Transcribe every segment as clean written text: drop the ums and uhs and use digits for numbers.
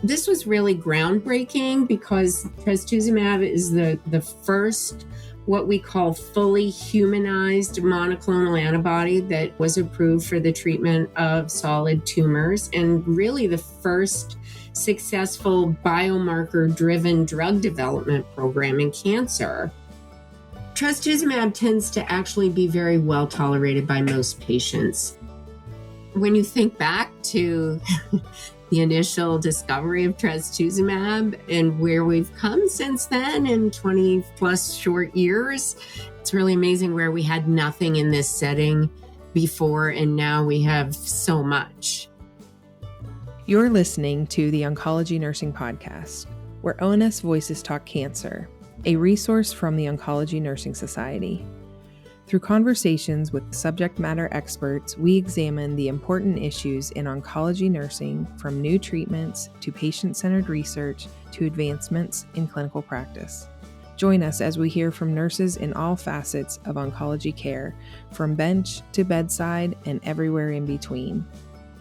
This was really groundbreaking because trastuzumab is the first what we call fully humanized monoclonal antibody that was approved for the treatment of solid tumors, and really the first successful biomarker-driven drug development program in cancer. Trastuzumab tends to actually be very well tolerated by most patients. When you think back to the initial discovery of trastuzumab and where we've come since then in 20 plus short years, it's really amazing where we had nothing in this setting before and now we have so much. You're listening to the Oncology Nursing Podcast, where ONS Voices Talk Cancer, a resource from the Oncology Nursing Society. Through conversations with subject matter experts, we examine the important issues in oncology nursing, from new treatments to patient-centered research to advancements in clinical practice. Join us as we hear from nurses in all facets of oncology care, from bench to bedside and everywhere in between.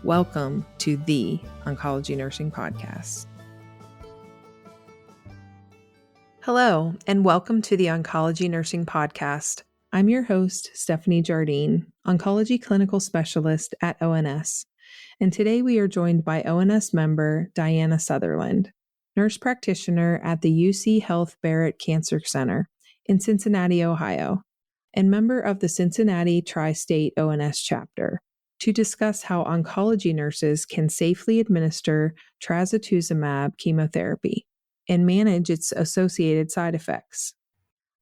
Welcome to the Oncology Nursing Podcast. Hello, and welcome to the Oncology Nursing Podcast. I'm your host, Stephanie Jardine, Oncology Clinical Specialist at ONS, and today we are joined by ONS member Diana Sutherland, nurse practitioner at the UC Health Barrett Cancer Center in Cincinnati, Ohio, and member of the Cincinnati Tri-State ONS Chapter, to discuss how oncology nurses can safely administer trastuzumab chemotherapy and manage its associated side effects.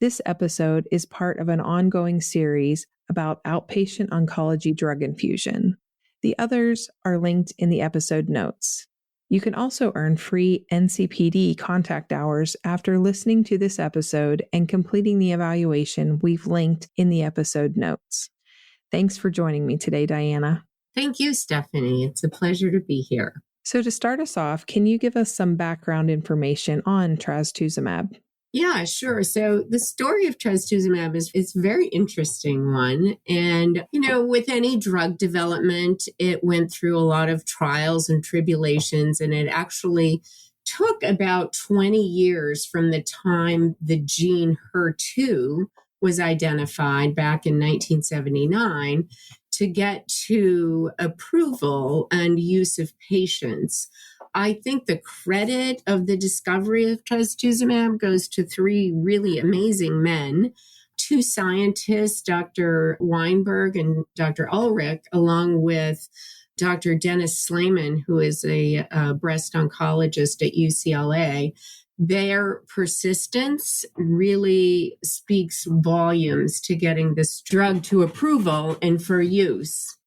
This episode is part of an ongoing series about outpatient oncology drug infusion. The others are linked in the episode notes. You can also earn free NCPD contact hours after listening to this episode and completing the evaluation we've linked in the episode notes. Thanks for joining me today, Diana. Thank you, Stephanie. It's a pleasure to be here. So to start us off, can you give us some background information on trastuzumab? Yeah, sure. So the story of trastuzumab is a very interesting one. And, with any drug development, it went through a lot of trials and tribulations, and it actually took about 20 years from the time the gene HER2 was identified back in 1979 to get to approval and use of patients. I think the credit of the discovery of trastuzumab goes to three really amazing men, two scientists, Dr. Weinberg and Dr. Ulrich, along with Dr. Dennis Slayman, who is a breast oncologist at UCLA. Their persistence really speaks volumes to getting this drug to approval and for use.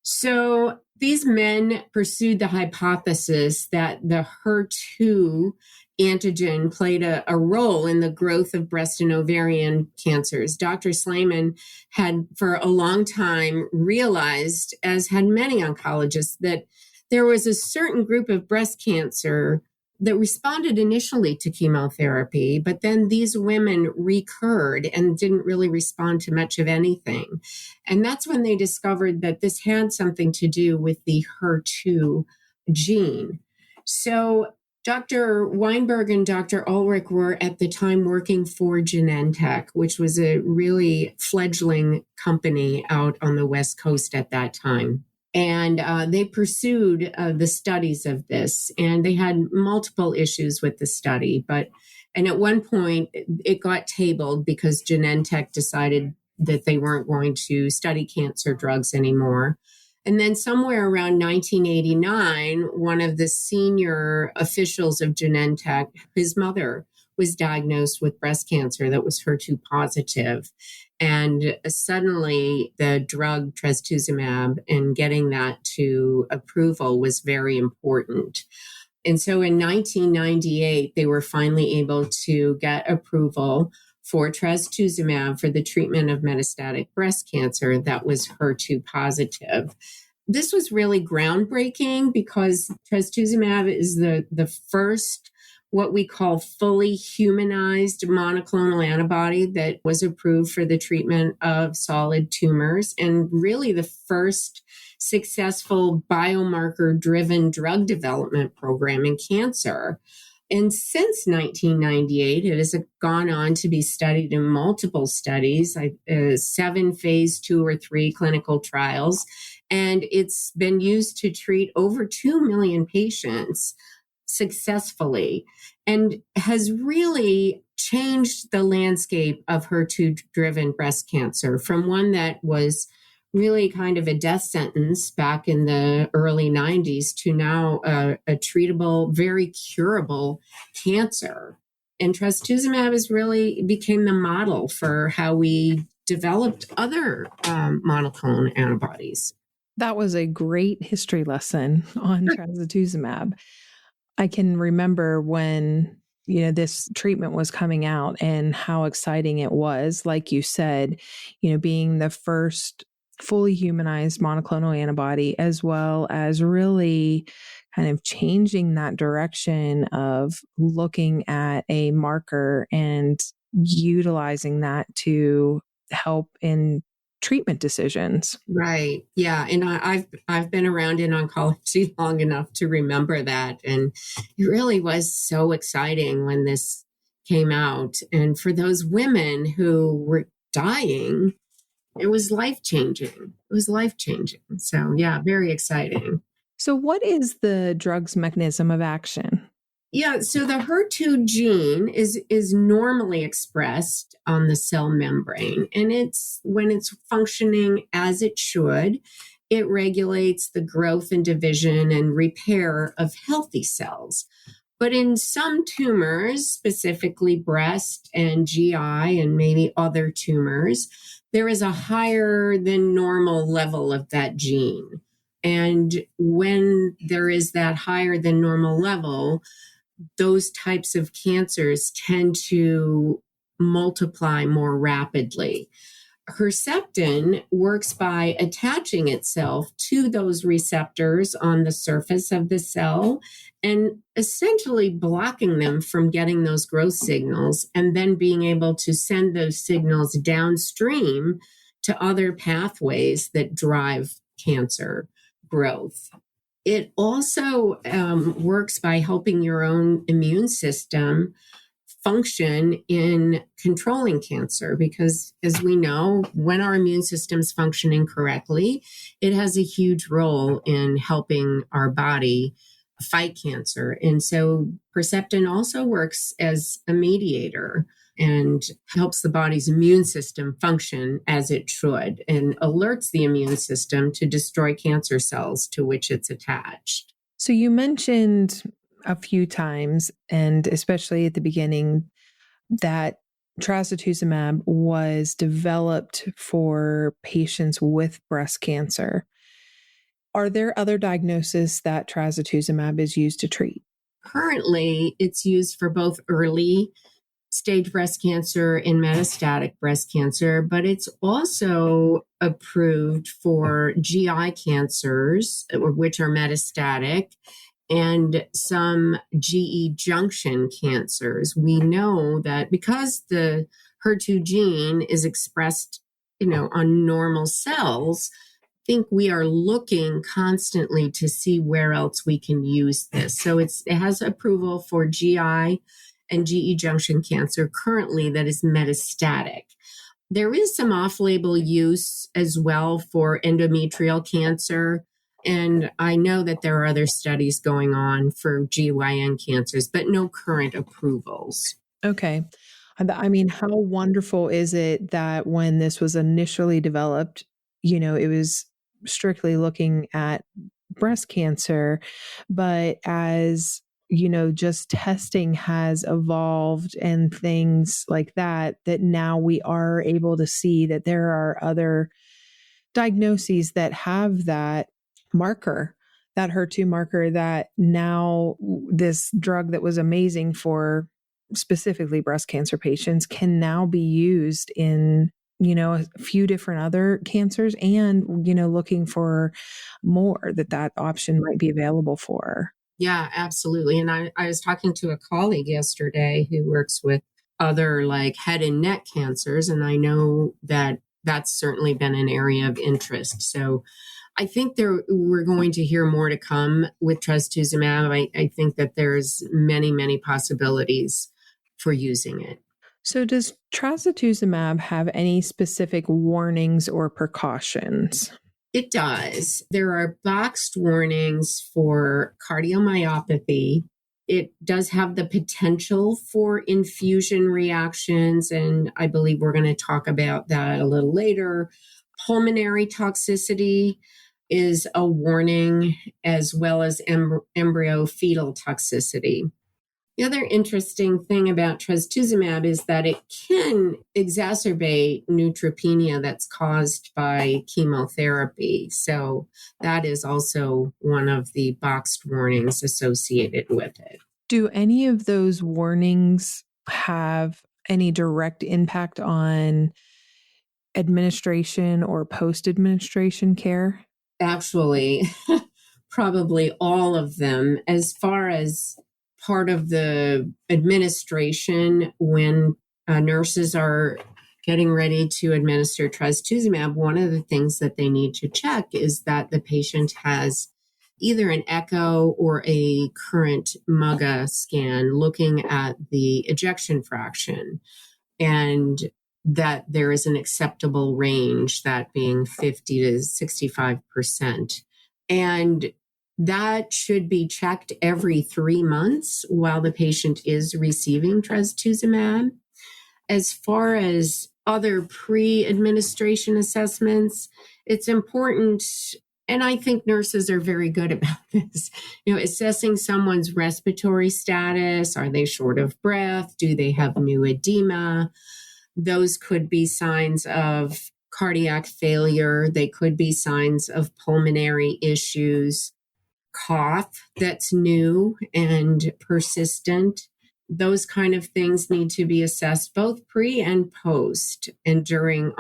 So these men pursued the hypothesis that the HER2 antigen played a role in the growth of breast and ovarian cancers. Dr. Slayman had for a long time realized, as had many oncologists, that there was a certain group of breast cancer that responded initially to chemotherapy, but then these women recurred and didn't really respond to much of anything. And that's when they discovered that this had something to do with the HER2 gene. So Dr. Weinberg and Dr. Ulrich were at the time working for Genentech, which was a really fledgling company out on the West Coast at that time. And they pursued the studies of this, and they had multiple issues with the study. And at one point, it got tabled because Genentech decided that they weren't going to study cancer drugs anymore. And then somewhere around 1989, one of the senior officials of Genentech, his mother, was diagnosed with breast cancer that was HER2 positive. And suddenly the drug trastuzumab and getting that to approval was very important. And so in 1998, they were finally able to get approval for trastuzumab for the treatment of metastatic breast cancer that was HER2 positive. This was really groundbreaking because trastuzumab is the first what we call fully humanized monoclonal antibody that was approved for the treatment of solid tumors, and really the first successful biomarker-driven drug development program in cancer. And since 1998, it has gone on to be studied in multiple studies, 7 phase 2 or 3 clinical trials, and it's been used to treat over 2 million patients successfully, and has really changed the landscape of HER2-driven breast cancer from one that was really kind of a death sentence back in the early 90s to now a treatable, very curable cancer. And trastuzumab is really became the model for how we developed other monoclonal antibodies. That was a great history lesson on trastuzumab. I can remember when, this treatment was coming out and how exciting it was. Like you said, being the first fully humanized monoclonal antibody, as well as really kind of changing that direction of looking at a marker and utilizing that to help in treatment decisions. Right. Yeah. And I've been around in oncology long enough to remember that. And it really was so exciting when this came out. And for those women who were dying, it was life-changing. So yeah, very exciting. So what is the drug's mechanism of action? Yeah, so the HER2 gene is normally expressed on the cell membrane, and when it's functioning as it should, it regulates the growth and division and repair of healthy cells. But in some tumors, specifically breast and GI and maybe other tumors, there is a higher than normal level of that gene. And when there is that higher than normal level, those types of cancers tend to multiply more rapidly. Herceptin works by attaching itself to those receptors on the surface of the cell and essentially blocking them from getting those growth signals, and then being able to send those signals downstream to other pathways that drive cancer growth. It also works by helping your own immune system function in controlling cancer, because as we know, when our immune system's functioning correctly, it has a huge role in helping our body fight cancer. And so Herceptin also works as a mediator and helps the body's immune system function as it should, and alerts the immune system to destroy cancer cells to which it's attached. So you mentioned a few times, and especially at the beginning, that trastuzumab was developed for patients with breast cancer. Are there other diagnoses that trastuzumab is used to treat? Currently, it's used for both early stage breast cancer and metastatic breast cancer, but it's also approved for GI cancers, which are metastatic, and some GE junction cancers. We know that because the HER2 gene is expressed, on normal cells, I think we are looking constantly to see where else we can use this. So it has approval for GI and GE junction cancer currently that is metastatic. There is some off-label use as well for endometrial cancer. And I know that there are other studies going on for GYN cancers, but no current approvals. Okay. I mean, how wonderful is it that when this was initially developed, it was strictly looking at breast cancer, but as just testing has evolved and things like that now we are able to see that there are other diagnoses that have that marker, that HER2 marker, that now this drug that was amazing for specifically breast cancer patients can now be used in, a few different other cancers, and, looking for more that option might be available for. Yeah, absolutely. And I was talking to a colleague yesterday who works with other like head and neck cancers, and I know that that's certainly been an area of interest. So I think we're going to hear more to come with trastuzumab. I think that there's many, many possibilities for using it. So does trastuzumab have any specific warnings or precautions? It does. There are boxed warnings for cardiomyopathy. It does have the potential for infusion reactions, and I believe we're going to talk about that a little later. Pulmonary toxicity is a warning, as well as embryo fetal toxicity. The other interesting thing about trastuzumab is that it can exacerbate neutropenia that's caused by chemotherapy. So that is also one of the boxed warnings associated with it. Do any of those warnings have any direct impact on administration or post-administration care? Actually, probably all of them. As far as part of the administration, when nurses are getting ready to administer trastuzumab, one of the things that they need to check is that the patient has either an echo or a current MUGA scan looking at the ejection fraction, and that there is an acceptable range, that being 50 to 65%. And that should be checked every 3 months while the patient is receiving trastuzumab. As far as other pre-administration assessments, it's important, and I think nurses are very good about this, assessing someone's respiratory status. Are they short of breath? Do they have new edema? Those could be signs of cardiac failure. They could be signs of pulmonary issues. Cough that's new and persistent. Those kind of things need to be assessed both pre and post and during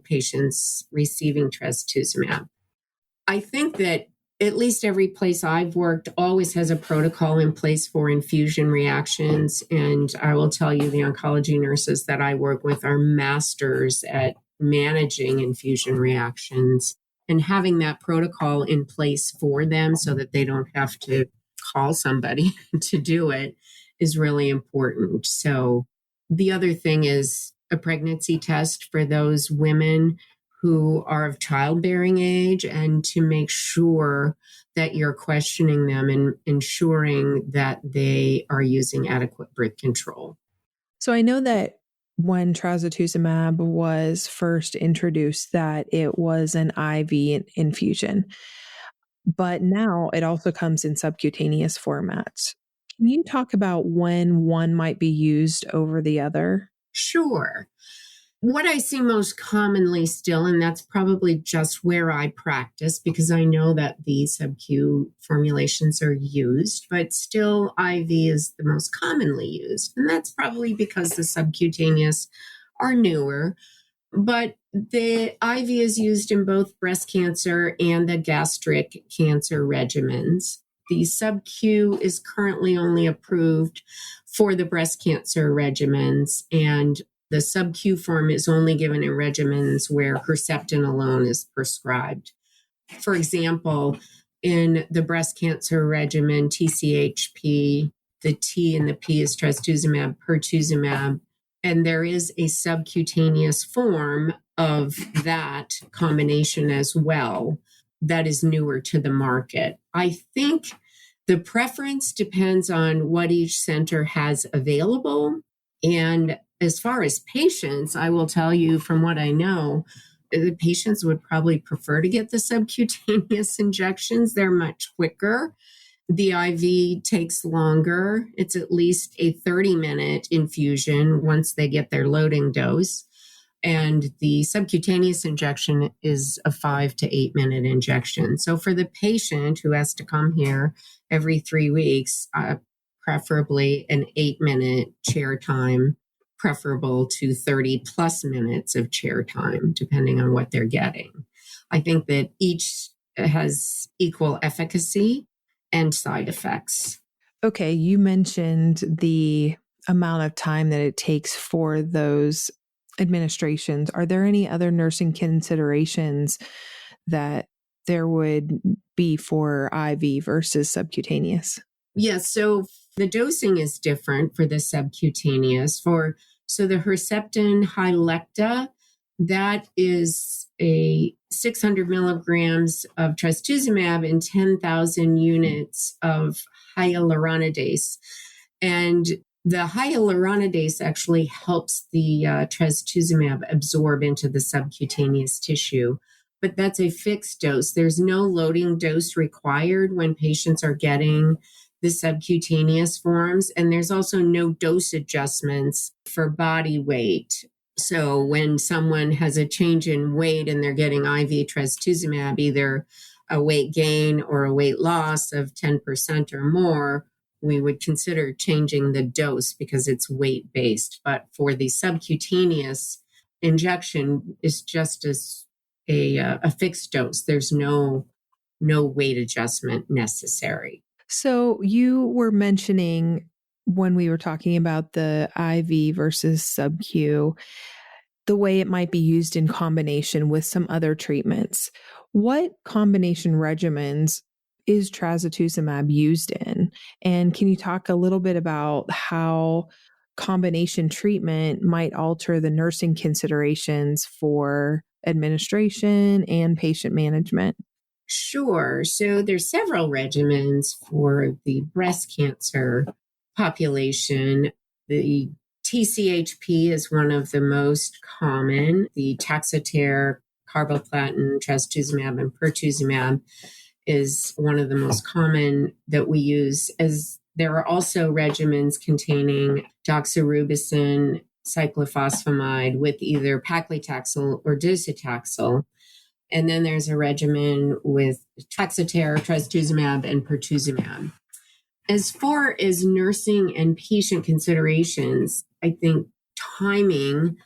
patients receiving trastuzumab. I think that at least every place I've worked always has a protocol in place for infusion reactions. And I will tell you, the oncology nurses that I work with are masters at managing infusion reactions. And having that protocol in place for them so that they don't have to call somebody to do it is really important. So the other thing is a pregnancy test for those women who are of childbearing age, and to make sure that you're questioning them and ensuring that they are using adequate birth control. So I know that when trastuzumab was first introduced, that it was an IV infusion, but now it also comes in subcutaneous formats. Can you talk about when one might be used over the other? Sure. What I see most commonly still, and that's probably just where I practice because I know that the sub-Q formulations are used, but still IV is the most commonly used. And that's probably because the subcutaneous are newer, but the IV is used in both breast cancer and the gastric cancer regimens. The sub-Q is currently only approved for the breast cancer regimens, and the sub-Q form is only given in regimens where Herceptin alone is prescribed. For example, in the breast cancer regimen, TCHP, the T and the P is trastuzumab, pertuzumab, and there is a subcutaneous form of that combination as well that is newer to the market. I think the preference depends on what each center has available. And as far as patients, I will tell you from what I know, the patients would probably prefer to get the subcutaneous injections. They're much quicker. The IV takes longer. It's at least a 30-minute infusion once they get their loading dose. And the subcutaneous injection is a 5 to 8 minute injection. So for the patient who has to come here every 3 weeks, preferably an 8-minute chair time, preferable to 30 plus minutes of chair time, depending on what they're getting. I think that each has equal efficacy and side effects. Okay, you mentioned the amount of time that it takes for those administrations. Are there any other nursing considerations that there would be for IV versus subcutaneous? Yes, so the dosing is different for the subcutaneous. So the Herceptin Hylecta, that is a 600 milligrams of trastuzumab and 10,000 units of hyaluronidase. And the hyaluronidase actually helps the trastuzumab absorb into the subcutaneous tissue. But that's a fixed dose. There's no loading dose required when patients are getting the subcutaneous forms. And there's also no dose adjustments for body weight. So when someone has a change in weight and they're getting IV trastuzumab, either a weight gain or a weight loss of 10% or more, we would consider changing the dose because it's weight-based. But for the subcutaneous injection, it's just a fixed dose. There's no weight adjustment necessary. So you were mentioning when we were talking about the IV versus sub-Q, the way it might be used in combination with some other treatments. What combination regimens is trastuzumab used in? And can you talk a little bit about how combination treatment might alter the nursing considerations for administration and patient management? Sure. So there's several regimens for the breast cancer population. The TCHP is one of the most common. The Taxotere, carboplatin, trastuzumab, and pertuzumab is one of the most common that we use. As there are also regimens containing doxorubicin, cyclophosphamide with either paclitaxel or docetaxel. And then there's a regimen with Taxotere, trastuzumab, and pertuzumab. As far as nursing and patient considerations, I think timing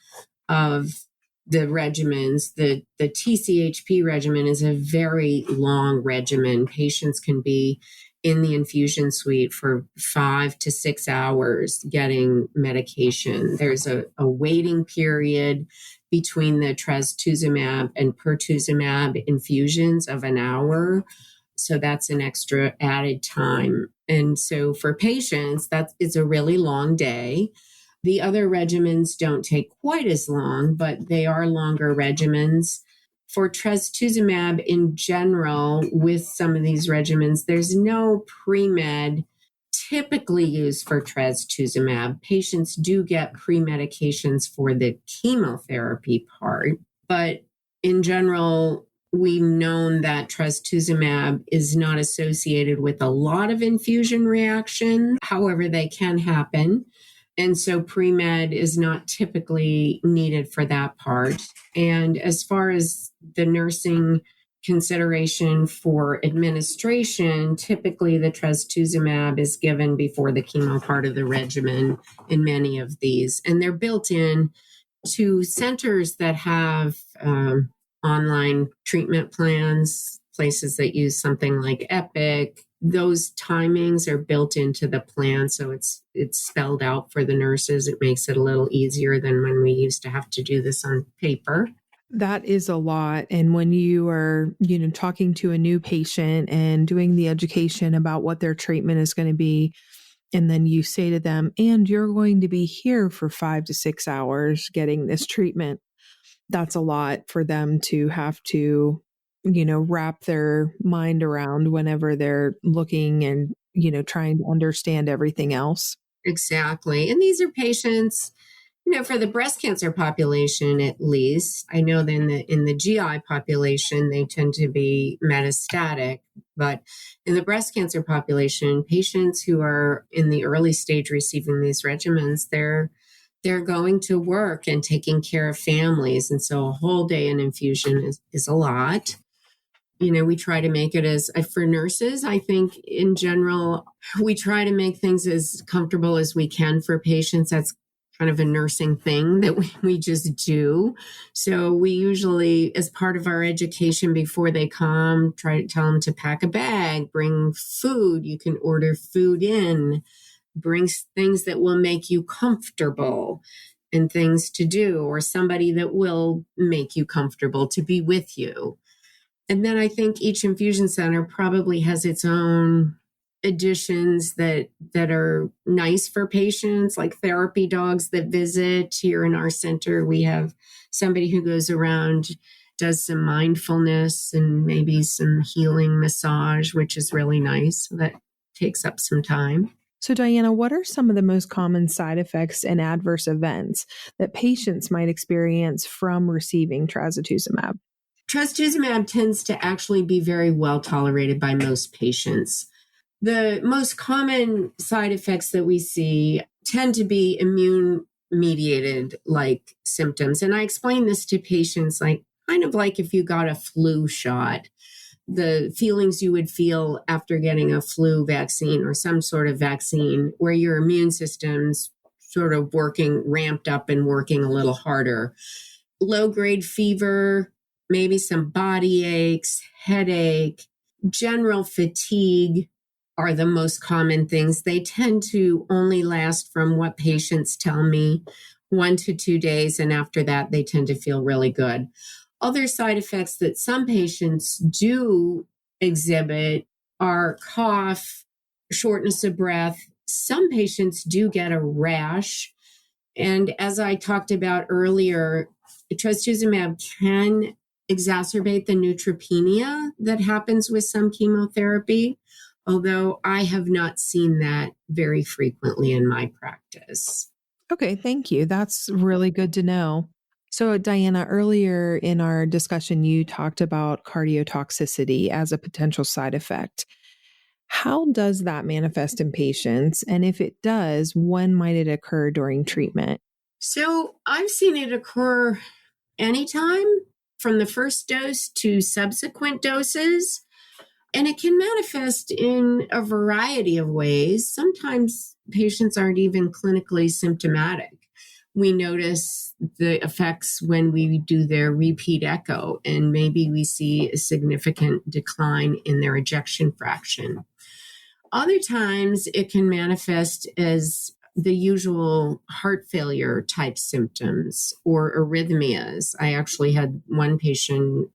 of the regimens, the TCHP regimen is a very long regimen. Patients can be in the infusion suite for 5 to 6 hours getting medication. There's a waiting period between the trastuzumab and pertuzumab infusions of an hour. So that's an extra added time. And so for patients, it's a really long day. The other regimens don't take quite as long, but they are longer regimens. For trastuzumab in general, with some of these regimens, there's no pre-med typically used for trastuzumab. Patients do get pre-medications for the chemotherapy part, but in general, we've known that trastuzumab is not associated with a lot of infusion reaction. However, they can happen. And so pre-med is not typically needed for that part. And as far as the nursing consideration for administration, typically the trastuzumab is given before the chemo part of the regimen in many of these. And they're built in to centers that have online treatment plans, places that use something like Epic. Those timings are built into the plan, so it's spelled out for the nurses. It makes it a little easier than when we used to have to do this on paper. That is a lot. And when you are, talking to a new patient and doing the education about what their treatment is going to be, and then you say to them, and you're going to be here for 5 to 6 hours getting this treatment, that's a lot for them to have to, wrap their mind around whenever they're looking and, trying to understand everything else. Exactly. And these are patients, for the breast cancer population, at least. I know that in the GI population, they tend to be metastatic. But in the breast cancer population, patients who are in the early stage receiving these regimens, they're going to work and taking care of families. And so a whole day in infusion is a lot. We try to make it for nurses, I think in general, we try to make things as comfortable as we can for patients. That's kind of a nursing thing that we just do. So we usually, as part of our education before they come, try to tell them to pack a bag, bring food. You can order food in, bring things that will make you comfortable and things to do, or somebody that will make you comfortable to be with you. And then I think each infusion center probably has its own additions that are nice for patients, like therapy dogs that visit. Here in our center, we have somebody who goes around, does some mindfulness and maybe some healing massage, which is really nice. That takes up some time. So, Diana, what are some of the most common side effects and adverse events that patients might experience from receiving trastuzumab? Trastuzumab tends to actually be very well tolerated by most patients. The most common side effects that we see tend to be immune mediated like symptoms. And I explain this to patients like kind of like if you got a flu shot, the feelings you would feel after getting a flu vaccine or some sort of vaccine where your immune system's sort of ramped up and working a little harder. Low-grade fever, maybe some body aches, headache, general fatigue are the most common things. They tend to only last, from what patients tell me, 1 to 2 days. And after that, they tend to feel really good. Other side effects that some patients do exhibit are cough, shortness of breath. Some patients do get a rash. And as I talked about earlier, trastuzumab can exacerbate the neutropenia that happens with some chemotherapy, although I have not seen that very frequently in my practice. Okay, thank you. That's really good to know. So, Diana, earlier in our discussion, you talked about cardiotoxicity as a potential side effect. How does that manifest in patients? And if it does, when might it occur during treatment? So I've seen it occur anytime from the first dose to subsequent doses. And it can manifest in a variety of ways. Sometimes patients aren't even clinically symptomatic. We notice the effects when we do their repeat echo, and maybe we see a significant decline in their ejection fraction. Other times it can manifest as the usual heart failure type symptoms or arrhythmias. I actually had one patient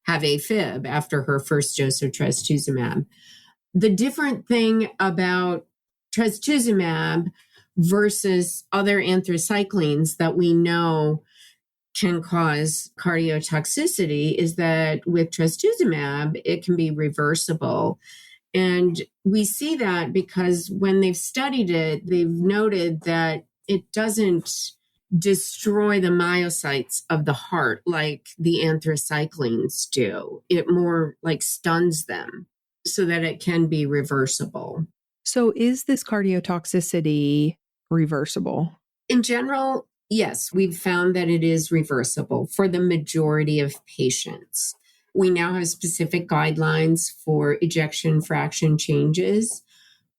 have AFib after her first dose of trastuzumab. The different thing about trastuzumab versus other anthracyclines that we know can cause cardiotoxicity is that with trastuzumab, it can be reversible. And we see that because when they've studied it, they've noted that it doesn't destroy the myocytes of the heart like the anthracyclines do. It more like stuns them so that it can be reversible. So is this cardiotoxicity reversible? In general, yes, we've found that it is reversible for the majority of patients. We now have specific guidelines for ejection fraction changes,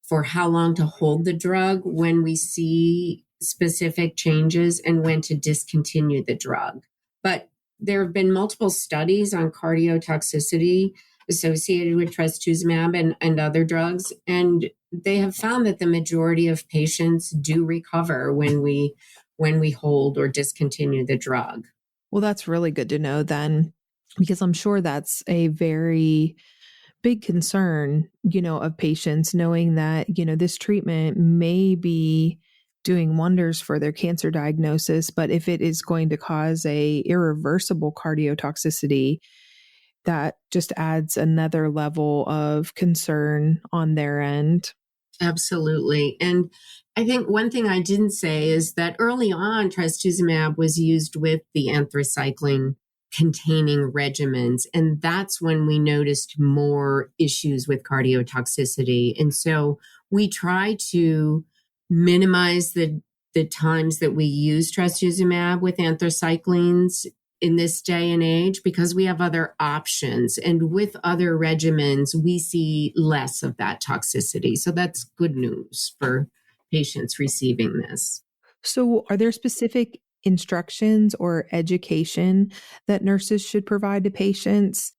for how long to hold the drug when we see specific changes and when to discontinue the drug. But there have been multiple studies on cardiotoxicity associated with trastuzumab and other drugs, and they have found that the majority of patients do recover when we hold or discontinue the drug. Well, that's really good to know then, because I'm sure that's a very big concern, of patients knowing that, this treatment may be doing wonders for their cancer diagnosis, but if it is going to cause a irreversible cardiotoxicity, that just adds another level of concern on their end. Absolutely. And I think one thing I didn't say is that early on, trastuzumab was used with the anthracycline containing regimens. And that's when we noticed more issues with cardiotoxicity. And so we try to minimize the times that we use trastuzumab with anthracyclines in this day and age because we have other options. And with other regimens, we see less of that toxicity. So that's good news for patients receiving this. So are there specific instructions or education that nurses should provide to patients,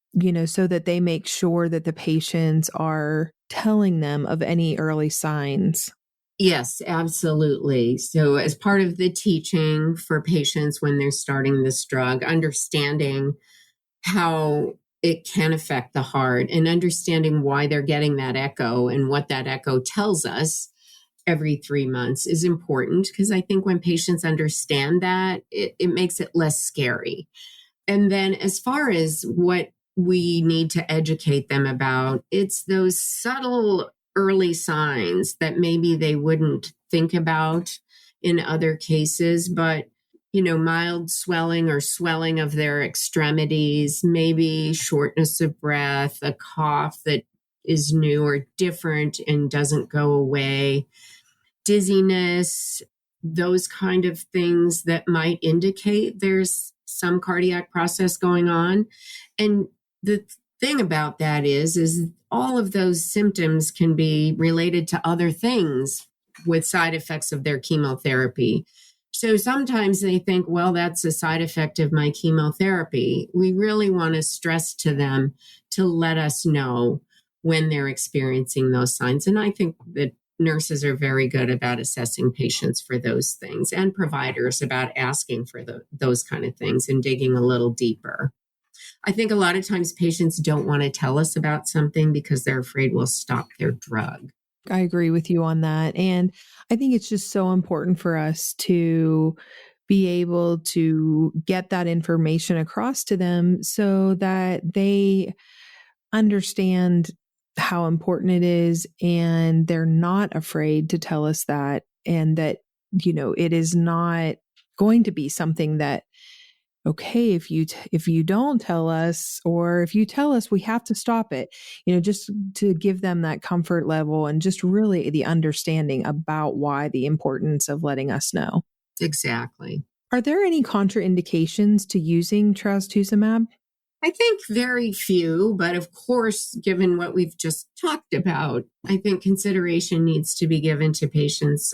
so that they make sure that the patients are telling them of any early signs? Yes, absolutely. So as part of the teaching for patients when they're starting this drug, understanding how it can affect the heart, and understanding why they're getting that echo and what that echo tells us every 3 months is important, because I think when patients understand that, it makes it less scary. And then as far as what we need to educate them about, it's those subtle early signs that maybe they wouldn't think about in other cases, but mild swelling or swelling of their extremities, maybe shortness of breath, a cough that is new or different and doesn't go away, dizziness, those kind of things that might indicate there's some cardiac process going on. And the thing about that is all of those symptoms can be related to other things with side effects of their chemotherapy. So sometimes they think, well, that's a side effect of my chemotherapy. We really want to stress to them to let us know when they're experiencing those signs. And I think that nurses are very good about assessing patients for those things, and providers about asking for those kind of things and digging a little deeper. I think a lot of times patients don't want to tell us about something because they're afraid we'll stop their drug. I agree with you on that. And I think it's just so important for us to be able to get that information across to them so that they understand how important it is, and they're not afraid to tell us that, and that, it is not going to be something that, okay, if you don't tell us, or if you tell us, we have to stop it, just to give them that comfort level and just really the understanding about why the importance of letting us know. Exactly. Are there any contraindications to using trastuzumab? I think very few, but of course, given what we've just talked about, I think consideration needs to be given to patients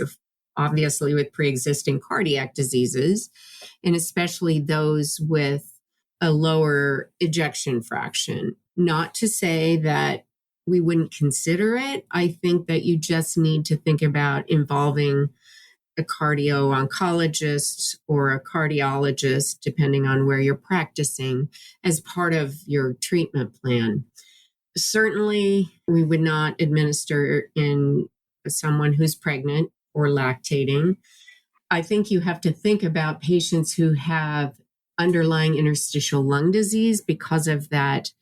obviously with pre-existing cardiac diseases, and especially those with a lower ejection fraction. Not to say that we wouldn't consider it. I think that you just need to think about involving a cardio-oncologist or a cardiologist, depending on where you're practicing, as part of your treatment plan. Certainly, we would not administer in someone who's pregnant or lactating. I think you have to think about patients who have underlying interstitial lung disease because of that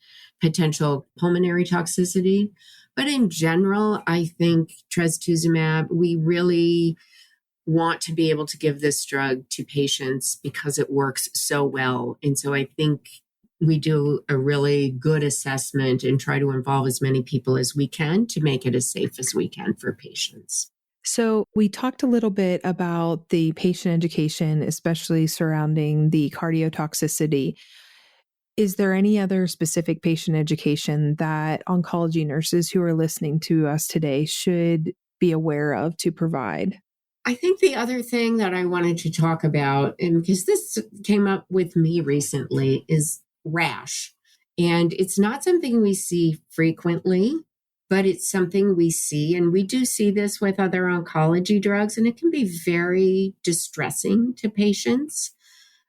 potential pulmonary toxicity. But in general, I think trastuzumab, we really want to be able to give this drug to patients because it works so well. And so I think we do a really good assessment and try to involve as many people as we can to make it as safe as we can for patients. So we talked a little bit about the patient education, especially surrounding the cardiotoxicity. Is there any other specific patient education that oncology nurses who are listening to us today should be aware of to provide? I think the other thing that I wanted to talk about, and because this came up with me recently, is rash. And it's not something we see frequently, but it's something we see. And we do see this with other oncology drugs, and it can be very distressing to patients.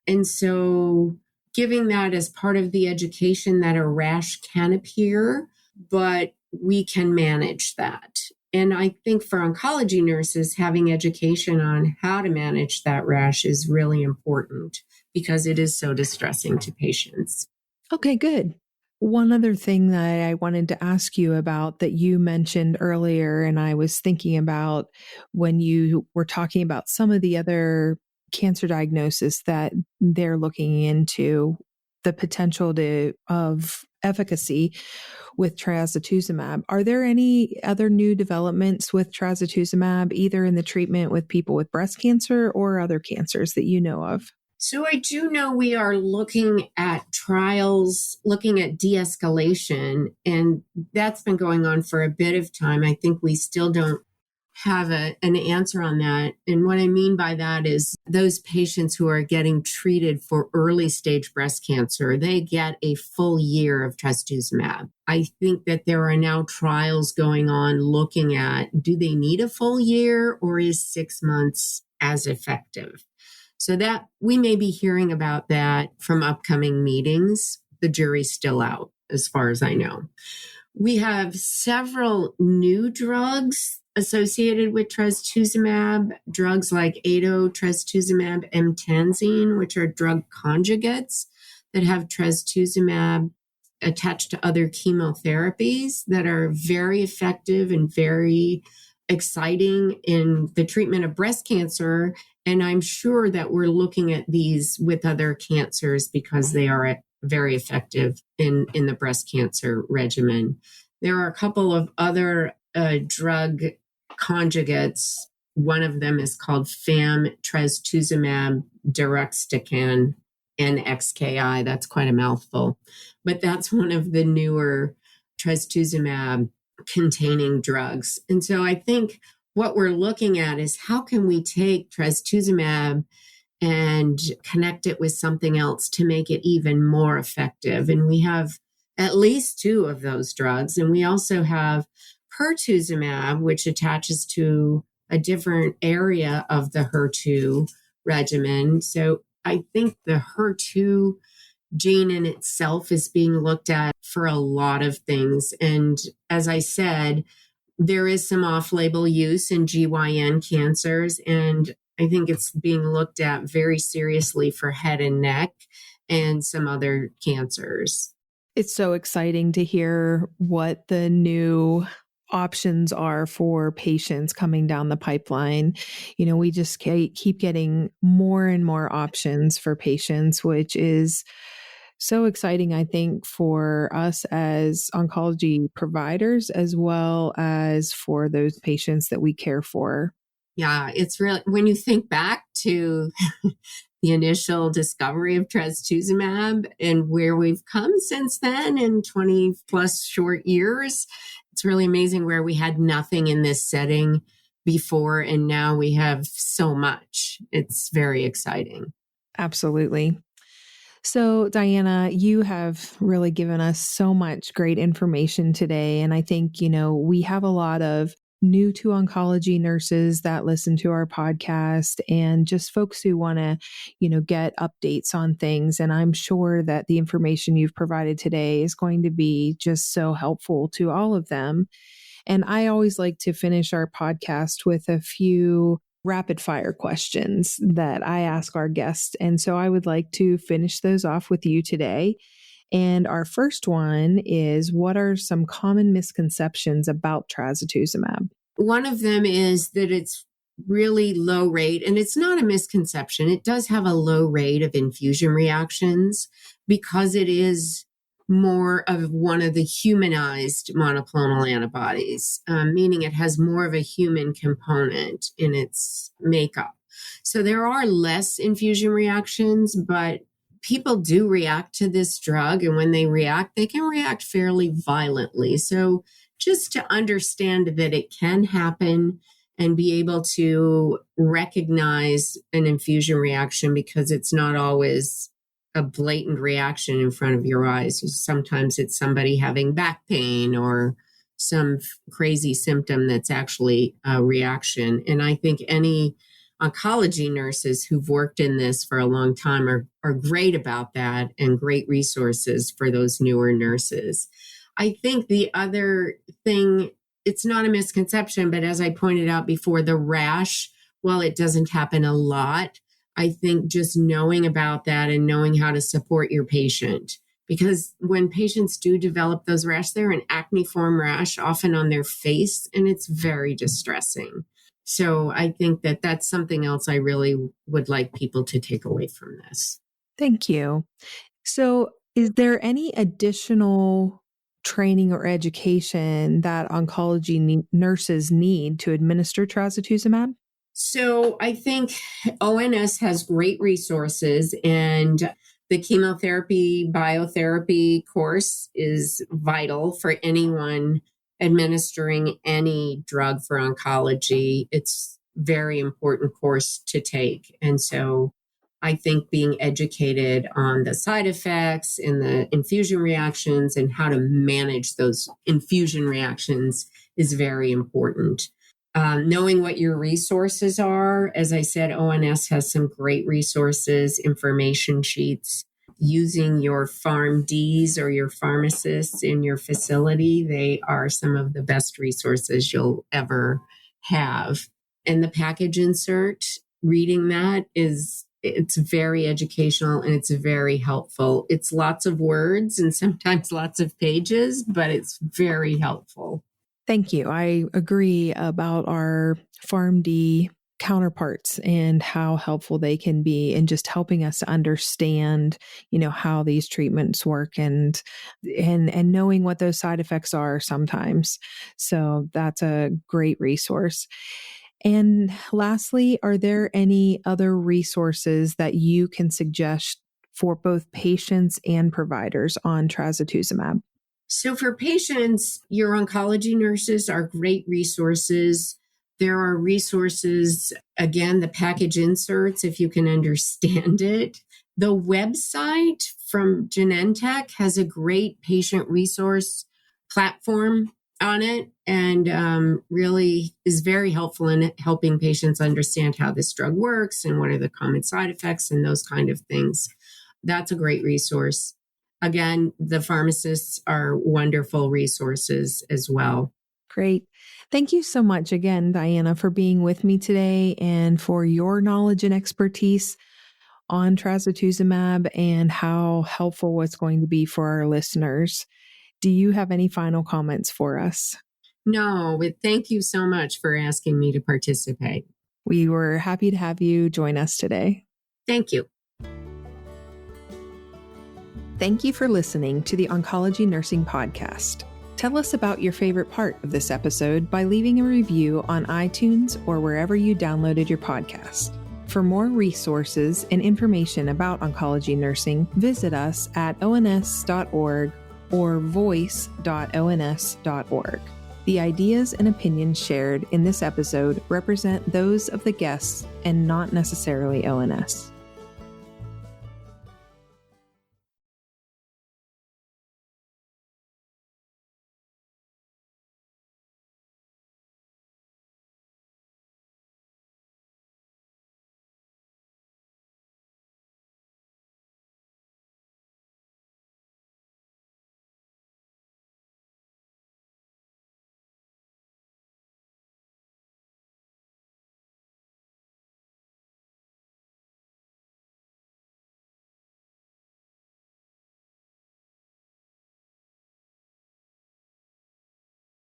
And so giving that as part of the education that a rash can appear, but we can manage that. And I think for oncology nurses, having education on how to manage that rash is really important because it is so distressing to patients. Okay, good. One other thing that I wanted to ask you about that you mentioned earlier, and I was thinking about when you were talking about some of the other cancer diagnosis that they're looking into, the potential of efficacy with trastuzumab. Are there any other new developments with trastuzumab, either in the treatment with people with breast cancer or other cancers that you know of? So I do know we are looking at trials, looking at de-escalation, and that's been going on for a bit of time. I think we still don't have an answer on that. And what I mean by that is those patients who are getting treated for early stage breast cancer, they get a full year of trastuzumab. I think that there are now trials going on looking at, do they need a full year, or is 6 months as effective? So that we may be hearing about that from upcoming meetings. The jury's still out. as far as I know. We have several new drugs associated with trastuzumab, drugs like trastuzumab emtansine, which are drug conjugates that have trastuzumab attached to other chemotherapies that are very effective and very exciting in the treatment of breast cancer. And I'm sure that we're looking at these with other cancers because they are very effective in the breast cancer regimen. There are a couple of other drug conjugates. One of them is called trastuzumab deruxtecan, NXKI. That's quite a mouthful. But that's one of the newer trastuzumab containing drugs. And so I think what we're looking at is how can we take trastuzumab and connect it with something else to make it even more effective. And we have at least two of those drugs. And we also have pertuzumab, which attaches to a different area of the HER2 regimen. So I think the HER2 gene in itself is being looked at for a lot of things. And as I said, there is some off-label use in GYN cancers, and I think it's being looked at very seriously for head and neck and some other cancers. It's so exciting to hear what the new options are for patients coming down the pipeline. We just keep getting more and more options for patients, which is so exciting, I think, for us as oncology providers, as well as for those patients that we care for. Yeah, it's really, when you think back to the initial discovery of trastuzumab and where we've come since then in 20 plus short years, it's really amazing where we had nothing in this setting before, and now we have so much. It's very exciting. Absolutely. So, Diana, you have really given us so much great information today. And I think, we have a lot of new to oncology nurses that listen to our podcast and just folks who want to, get updates on things. And I'm sure that the information you've provided today is going to be just so helpful to all of them. And I always like to finish our podcast with a few rapid fire questions that I ask our guests. And so I would like to finish those off with you today. And our first one is, what are some common misconceptions about trastuzumab? One of them is that it's really low rate, and it's not a misconception. It does have a low rate of infusion reactions because it is more of one of the humanized monoclonal antibodies, meaning it has more of a human component in its makeup. So there are less infusion reactions, but people do react to this drug. And when they react, they can react fairly violently. So just to understand that it can happen and be able to recognize an infusion reaction, because it's not always a blatant reaction in front of your eyes. Sometimes it's somebody having back pain or some crazy symptom that's actually a reaction. And I think any oncology nurses who've worked in this for a long time are great about that and great resources for those newer nurses. I think the other thing, it's not a misconception, but as I pointed out before, the rash, while it doesn't happen a lot, I think just knowing about that and knowing how to support your patient, because when patients do develop those rash, they're an acneiform rash, often on their face, and it's very distressing. So I think that that's something else I really would like people to take away from this. Thank you. So is there any additional training or education that oncology nurses need to administer trastuzumab? So I think ONS has great resources, and the chemotherapy biotherapy course is vital for anyone administering any drug for oncology. It's a very important course to take. And so I think being educated on the side effects and the infusion reactions and how to manage those infusion reactions is very important. Knowing what your resources are. As I said, ONS has some great resources, information sheets using your PharmDs or your pharmacists in your facility. They are some of the best resources you'll ever have. And the package insert, reading that it's very educational and it's very helpful. It's lots of words and sometimes lots of pages, but it's very helpful. Thank you. I agree about our PharmD counterparts and how helpful they can be in just helping us to understand, how these treatments work and knowing what those side effects are sometimes. So that's a great resource. And lastly, are there any other resources that you can suggest for both patients and providers on trastuzumab? So for patients, your oncology nurses are great resources. There are resources, again, the package inserts, if you can understand it. The website from Genentech has a great patient resource platform on it and really is very helpful in helping patients understand how this drug works and what are the common side effects and those kind of things. That's a great resource. Again, the pharmacists are wonderful resources as well. Great. Thank you so much again, Diana, for being with me today and for your knowledge and expertise on trastuzumab and how helpful it's going to be for our listeners. Do you have any final comments for us? No, but thank you so much for asking me to participate. We were happy to have you join us today. Thank you. Thank you for listening to the Oncology Nursing Podcast. Tell us about your favorite part of this episode by leaving a review on iTunes or wherever you downloaded your podcast. For more resources and information about oncology nursing, visit us at ons.org or voice.ons.org. The ideas and opinions shared in this episode represent those of the guests and not necessarily ONS.